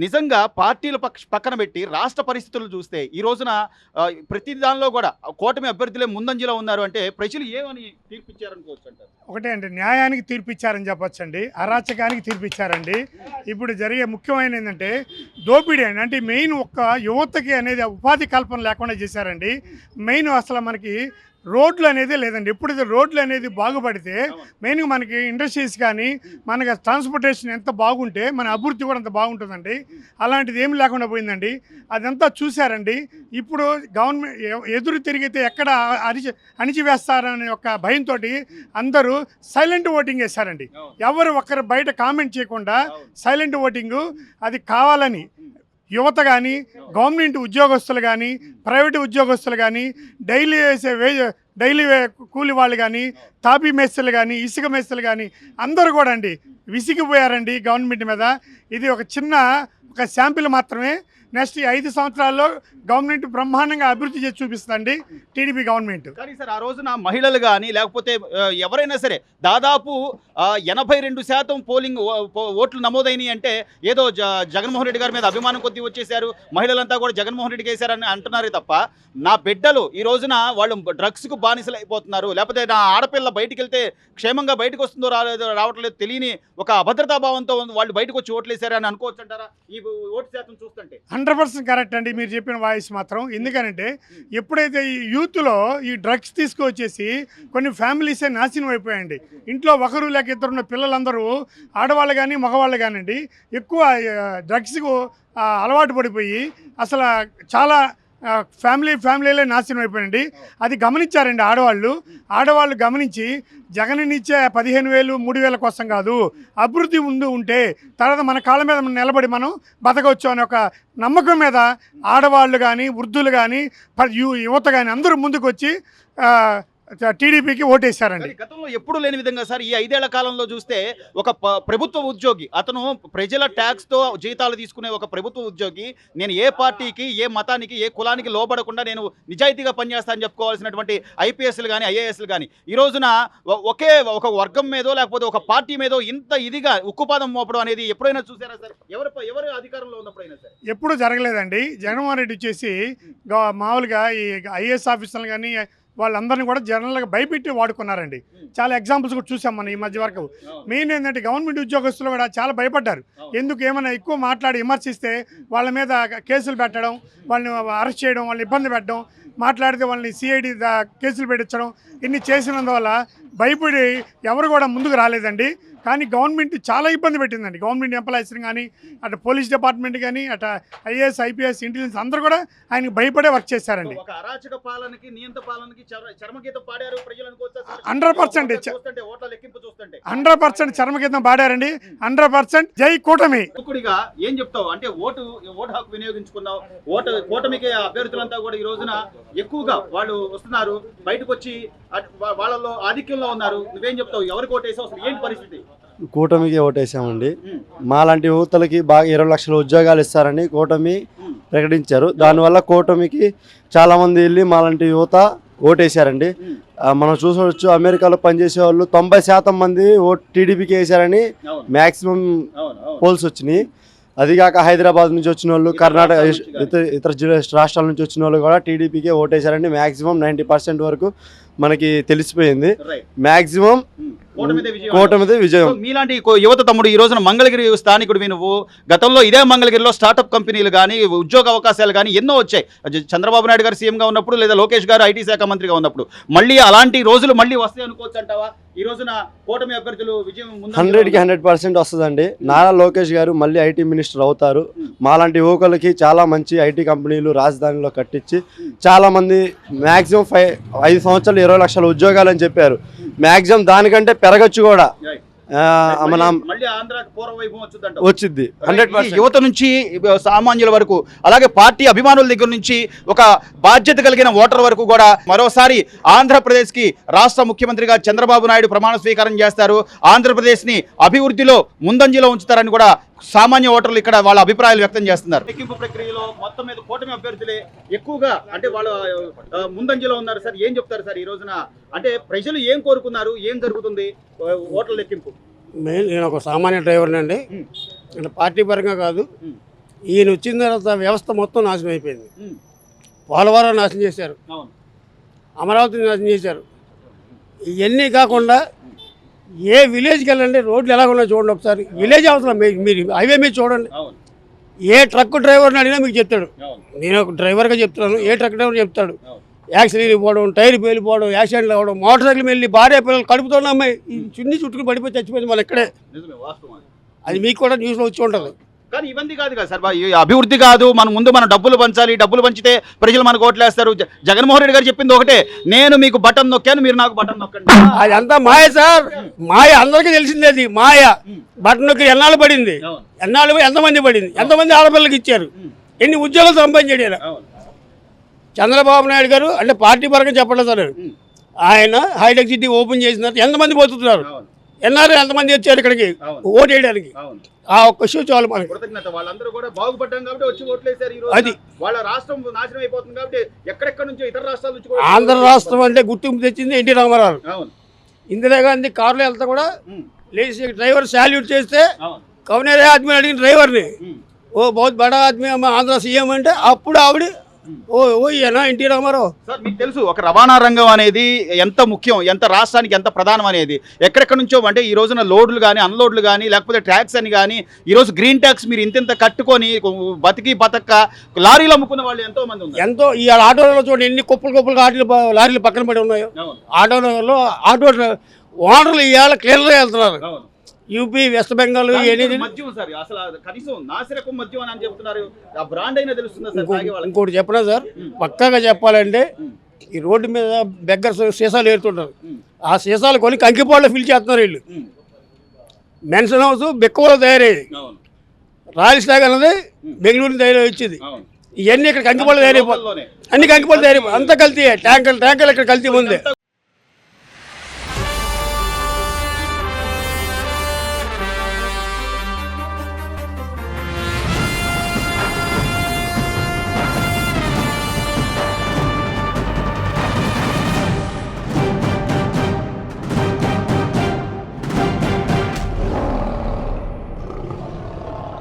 నిజంగా పార్టీల పక్కన పెట్టి రాష్ట్ర పరిస్థితులు చూస్తే ఈ రోజున ప్రతి దానిలో కూడా కూటమి అభ్యర్థులే ముందంజలో ఉన్నారు అంటే ప్రజలు ఏమని తీర్పిచ్చారనుకోవచ్చు అంటారు? ఒకటే అండి, న్యాయానికి తీర్పిచ్చారని చెప్పొచ్చండి, అరాచకానికి తీర్పిచ్చారండి. ఇప్పుడు జరిగే ముఖ్యమైన ఏంటంటే దోపిడీ అండి. అంటే మెయిన్ ఒక్క యువతకి అనేది ఉపాధి కల్పన లేకుండా చేశారండి. మెయిన్ అసలు మనకి రోడ్లు అనేది లేదండి. ఎప్పుడైతే రోడ్లు అనేది బాగుపడితే మెయిన్గా మనకి ఇండస్ట్రీస్ కానీ మనకి ట్రాన్స్పోర్టేషన్ ఎంత బాగుంటే మన అభివృద్ధి కూడా అంత బాగుంటుందండి. అలాంటిది ఏమి లేకుండా పోయిందండి. అదంతా చూశారండి. ఇప్పుడు గవర్నమెంట్ ఎదురు తిరిగితే ఎక్కడ అణిచివేస్తారనే ఒక భయంతో అందరూ సైలెంట్ ఓటింగ్ వేశారండి. ఎవరు ఒక్కరు బయట కామెంట్ చేయకుండా సైలెంట్ ఓటింగు అది కావాలని యువత కానీ గవర్నమెంట్ ఉద్యోగస్తులు కానీ ప్రైవేటు ఉద్యోగస్తులు కానీ డైలీ కూలి వాళ్ళు కానీ తాపీ మేస్త్రులు కానీ ఇసుక మేస్త్రులు కానీ అందరూ కూడా అండి విసిగిపోయారండి గవర్నమెంట్ మీద. ఇది ఒక శాంపిల్ మాత్రమే. నెక్స్ట్ 5 సంవత్సరాల్లో గవర్నమెంట్ బ్రహ్మాండంగా అభివృద్ధి చేసి చూపిస్తుందండి టీడీపీ గవర్నమెంట్. కానీ సార్ ఆ రోజున మహిళలు కానీ లేకపోతే ఎవరైనా సరే దాదాపు 82% పోలింగ్ ఓట్లు నమోదైనవి అంటే ఏదో జగన్మోహన్ రెడ్డి గారి మీద అభిమానం కొద్దీ వచ్చేసారు, మహిళలంతా కూడా జగన్మోహన్ రెడ్డికి వేశారని అంటున్నారే తప్ప నా బిడ్డలు ఈ రోజున వాళ్ళు డ్రగ్స్కు బానిసలు అయిపోతున్నారు, లేకపోతే నా ఆడపిల్ల బయటికి వెళ్తే క్షేమంగా బయటకు వస్తుందో రావట్లేదు తెలియని ఒక అభద్రతాభావంతో వాళ్ళు బయటకు వచ్చి ఓట్లు వేశారని అనుకోవచ్చు అంటారా? ఈ ఓటు శాతం చూస్తుంటే 100% కరెక్ట్ అండి మీరు చెప్పిన వాయిస్ మాత్రం. ఎందుకంటే ఎప్పుడైతే ఈ యూత్లో ఈ డ్రగ్స్ తీసుకొచ్చేసి కొన్ని ఫ్యామిలీసే నాశనం అయిపోయాయండి. ఇంట్లో ఒకరు లేక ఇద్దరున్న పిల్లలందరూ ఆడవాళ్ళు కానీ మగవాళ్ళు కానివ్వండి ఎక్కువ డ్రగ్స్కు అలవాటు పడిపోయి అసలు చాలా ఫ్యామిలీలే నాశనం అయిపోయింది. అది గమనించారండి ఆడవాళ్ళు గమనించి జగన్నిచ్చే 15,000 3,000 కోసం కాదు, అభివృద్ధి ఉంటే తర్వాత మన కాళ్ళ మీద నిలబడి మనం బతకవచ్చు అనే ఒక నమ్మకం మీద ఆడవాళ్ళు కానీ వృద్ధులు కానీ యువత కానీ అందరూ ముందుకు వచ్చి టీడీపీకి ఓటేశారండి. గతంలో ఎప్పుడు లేని విధంగా సార్ ఈ 5 ఏళ్ల కాలంలో చూస్తే ఒక ప్రభుత్వ ఉద్యోగి అతను ప్రజల ట్యాక్స్తో జీతాలు తీసుకునే ఒక ప్రభుత్వ ఉద్యోగి నేను ఏ పార్టీకి ఏ మతానికి ఏ కులానికి లోబడకుండా నేను నిజాయితీగా పనిచేస్తానని చెప్పుకోవాల్సినటువంటి ఐపీఎస్లు కానీ ఐఏఎస్లు కానీ ఈ రోజున ఒక వర్గం మీదో లేకపోతే ఒక పార్టీ మీదో ఇంత ఇదిగా ఉక్కుపాదం మోపడం అనేది ఎప్పుడైనా చూసారా సార్? ఎవరు అధికారంలో ఉన్నప్పుడైనా సార్? ఎప్పుడు జరగలేదండి. జగన్మోహన్ రెడ్డి వచ్చేసి మామూలుగా ఈ ఐఏఎస్ ఆఫీసర్లు కానీ వాళ్ళందరినీ కూడా జనరల్గా భయపెట్టి వాడుకున్నారండి. చాలా ఎగ్జాంపుల్స్ కూడా చూసాం మనం ఈ మధ్య వరకు. మెయిన్ ఏంటంటే గవర్నమెంట్ ఉద్యోగస్తులు కూడా చాలా భయపడ్డారు. ఎందుకు ఏమైనా ఎక్కువ మాట్లాడి విమర్శిస్తే వాళ్ళ మీద కేసులు పెట్టడం, వాళ్ళని అరెస్ట్ చేయడం, వాళ్ళని ఇబ్బంది పెట్టడం, మాట్లాడితే వాళ్ళని సిఐడి కేసులు పెట్టించడం ఇన్ని చేసినందువల్ల భయపడి ఎవరు కూడా ముందుకు రాలేదండి. కానీ గవర్నమెంట్ చాలా ఇబ్బంది పెట్టిందండి. గవర్నమెంట్ ఎంప్లాయీస్ని కానీ అటు పోలీస్ డిపార్ట్మెంట్ కానీ అటు ఐఏఎస్ ఐపీఎస్ ఇంటెలిజెన్స్ అందరూ కూడా ఆయనకు భయపడే వర్క్ చేశారండి. 100% చర్మగీతం పాడారండి. 100% జై కూటమి. ఏం చెప్తావు అంటే ఓటు హక్కు వినియోగించుకున్నావు, కూటమికి అభ్యర్థులంతా కూడా ఈ రోజున ఎక్కువగా వాళ్ళు వస్తున్నారు, బయటకు వచ్చి వాళ్ళలో ఆధిక్యంలో ఉన్నారు. నువ్వేం చెప్తావు? ఎవరికి ఓటేసావు? అసలు ఏంటి పరిస్థితి? కూటమికి ఓటేసామండి. మాలాంటి యువతలకి బాగా 20 లక్షల ఉద్యోగాలు ఇస్తారని కూటమి ప్రకటించారు. దానివల్ల కూటమికి చాలామంది వెళ్ళి మాలాంటి యువత ఓటేశారండి. మనం చూసవచ్చు అమెరికాలో పనిచేసే వాళ్ళు 90% మంది టీడీపీకి వేశారని మ్యాక్సిమం పోల్స్ వచ్చినాయి. అదిగాక హైదరాబాద్ నుంచి వచ్చిన వాళ్ళు, కర్ణాటక ఇతర రాష్ట్రాల నుంచి వచ్చిన వాళ్ళు కూడా టీడీపీకే ఓటేశారండి. మ్యాక్సిమం 90% వరకు మనకి తెలిసిపోయింది. మ్యాక్సిమం కూటమిదే విజయం. మీలాంటి యువత తమ్ముడు ఈ రోజున మంగళగిరి స్థానికుడివి నువ్వు. గతంలో ఇదే మంగళగిరిలో స్టార్టప్ కంపెనీలు కానీ ఉద్యోగ అవకాశాలు కానీ ఎన్నో వచ్చాయి. చంద్రబాబు నాయుడు గారు సీఎంగా ఉన్నప్పుడు లేదా లోకేష్ గారు ఐటీ శాఖ మంత్రిగా ఉన్నప్పుడు. మళ్ళీ అలాంటి రోజులు మళ్ళీ వస్తాయి అనుకోవచ్చు అంటావా? ఈ రోజున కూటమి అభ్యర్థులు విజయం 100కి 100% వస్తుందండి. నారా లోకేష్ గారు మళ్ళీ ఐటీ మినిస్టర్ అవుతారు. మాలాంటి యువకులకి చాలా మంచి ఐటీ కంపెనీలు రాజధానిలో కట్టించి చాలామంది మ్యాక్సిమం 5 సంవత్సరాలు 20 లక్షల ఉద్యోగాలు అని చెప్పారు. మ్యాక్సిమం దానికంటే పెరగచ్చు కూడా. వచ్చింది 100%. యువత నుంచి సామాన్యుల వరకు అలాగే పార్టీ అభిమానుల దగ్గర నుంచి ఒక బాధ్యత కలిగిన ఓటర్ వరకు కూడా మరోసారి ఆంధ్రప్రదేశ్కి రాష్ట్ర ముఖ్యమంత్రిగా చంద్రబాబు నాయుడు ప్రమాణ స్వీకారం చేస్తారు. ఆంధ్రప్రదేశ్ని అభివృద్ధిలో ముందంజలో ఉంచుతారని కూడా సామాన్య ఓటర్లు ఇక్కడ వాళ్ళ అభిప్రాయాలు వ్యక్తం చేస్తున్నారు. లెక్కింపు ప్రక్రియలో మొత్తం మీద కూటమి అభ్యర్థులే ఎక్కువగా అంటే వాళ్ళు ముందంజలో ఉన్నారు. సార్ ఏం చెప్తారు సార్ ఈ రోజున? అంటే ప్రజలు ఏం కోరుకున్నారు, ఏం జరుగుతుంది ఓట్ల లెక్కింపు? నేను ఒక సామాన్య డ్రైవర్ని అండి. పార్టీ పరంగా కాదు, ఈయన వచ్చిన తర్వాత వ్యవస్థ మొత్తం నాశనం అయిపోయింది. ఉమ్. పోలవరం నాశనం చేశారు, అవును. అమరావతిని నాశనం చేశారు. ఇవన్నీ కాకుండా ఏ విలేజ్కి వెళ్ళండి, రోడ్లు ఎలా ఉన్నాయో చూడండి ఒకసారి. విలేజ్ అవసరం మీరు హైవే మీద చూడండి. అవును. ఏ ట్రక్ డ్రైవర్ని అడిగినా మీకు చెప్తాడు. అవును. నేను ఒక డ్రైవర్గా చెప్తున్నాను, ఏ ట్రక్ డ్రైవర్ చెప్తాడు. అవును. యాక్సిడెంట్ పోవడం, టైర్ పేలిపోవడం, యాక్సిడెంట్లు అవ్వడం, మోటార్ సైకిల్ వెళ్ళి భార్య పిల్లలు కడుపుతున్న అమ్మాయి ఈ చున్ని చుట్టుకుని పడిపోయి చచ్చిపోయింది మన ఇక్కడే. నిజమే, వాస్తవం అది. అది మీకు కూడా న్యూస్లో వచ్చి ఉంటుంది. కానీ ఇవన్నీ కాదు కదా సార్, ఈ అభివృద్ధి కాదు, మనం ముందు మనం డబ్బులు పంచాలి, డబ్బులు పంచితే ప్రజలు మనకు ఓట్లేస్తారు. జగన్మోహన్ రెడ్డి గారు చెప్పింది ఒకటే, నేను మీకు బటన్ నొక్కాను, మీరు నాకు బటన్ నొక్కండి. అది అంతా మాయ సార్, మాయ. అందరికీ తెలిసింది అది మాయ. బటన్ నొక్కి ఎన్నాళ్ళు పడింది, అవును. ఎన్నాళ్ళు ఎంతమంది పడింది, ఎంతమంది ఆడపిల్లకి ఇచ్చారు, ఎన్ని ఉద్యోగాలు సంపాదించాడు ఈయన. అవును. చంద్రబాబు నాయుడు గారు అంటే పార్టీ పరంగా చెప్పలేదు సార్, ఆయన హైటెక్ సిటీ ఓపెన్ చేసిన తర్వాత ఎంతమంది పోతున్నారు, అవును. ఎన్ఆర్ఐ ఎంతమంది వచ్చారు ఇక్కడికి అవును. ఓటు వేయడానికి. అవును. ఆ ఒక్క ఇష్యూ చాలు మనకి. కృతజ్ఞత. వాళ్ళందరూ కూడా బాగుపడ్డాం కాబట్టి వచ్చి ఓట్లేశారు. ఈ రోజు అది. వాళ్ళ రాష్ట్రం నాశనం అయిపోతుంది కాబట్టి ఎక్కడెక్కడ నుంచో ఇతర రాష్ట్రాల నుంచి కూడా ఆంధ్ర రాష్ట్రం అంటే గుర్తింపు తెచ్చింది ఎన్టీ రామారావు. అవును. ఇందిరాగాంధీ కారులో వెళ్తా కూడా ఉమ్. లేచి డ్రైవర్ శాల్యూట్ చేస్తే అవును. కౌనేరే ఆద్మీ అడిగిన డ్రైవర్ని, ఉమ్. ఓ బహుత్ బడా ఆద్మీ ఆంధ్ర సీఎం అంటే అప్పుడు ఆవిడ ఓ ఈయన ఎన్టీ రామారావు. సార్ మీకు తెలుసు ఒక రవాణా రంగం అనేది ఎంత ముఖ్యం, ఎంత రాష్ట్రానికి ఎంత ప్రధానం అనేది. ఎక్కడెక్కడ నుంచో అంటే ఈ రోజున లోడ్లు కానీ అన్లోడ్లు కానీ లేకపోతే ట్యాక్స్ అని కానీ ఈరోజు గ్రీన్ ట్యాక్స్ మీరు ఇంత కట్టుకొని బతక్క లారీలు అమ్ముకున్న వాళ్ళు ఎంతో మంది ఉన్నారు. ఎంతో ఈ ఆటోలలో చూడండి ఎన్ని కుప్పలు లారీలు పక్కన పడి ఉన్నాయో. అవును. ఆటోలలో ఓనర్లు ఇవాళ క్లియర్గా వెళ్తున్నారు. అవును. యూపీ, వెస్ట్ బెంగాల్ మద్యం సార్ అసలు కనీసం నాసిరకం మద్యం అని చెప్తున్నారు. ఆ బ్రాండ్ అయినా తెలుస్తుందా సార్ తాగే వాళ్ళకి? ఇంకోటి చెప్పనా సార్, పక్కాగా చెప్పాలంటే ఈ రోడ్డు మీద బెగ్గర్స్ సీసాలు ఏరుతుంటారు. ఆ సీసాలు కొని కంకిపాడులో ఫిల్ చేస్తున్నారు వీళ్ళు. మెన్షన్ హౌస్ బెక్కువలో తయారయ్యేది, అవును. రాయల్ స్టాగ్ అన్నది బెంగళూరు తయారై వచ్చింది. అవును. ఇవన్నీ ఇక్కడ కంకిపాడులో తయారైపోయి, అన్ని కంకిపాడులో తయారైపోయి అంతా కల్తీ. ట్యాంకర్లు ఇక్కడ కల్తీ ఉంది.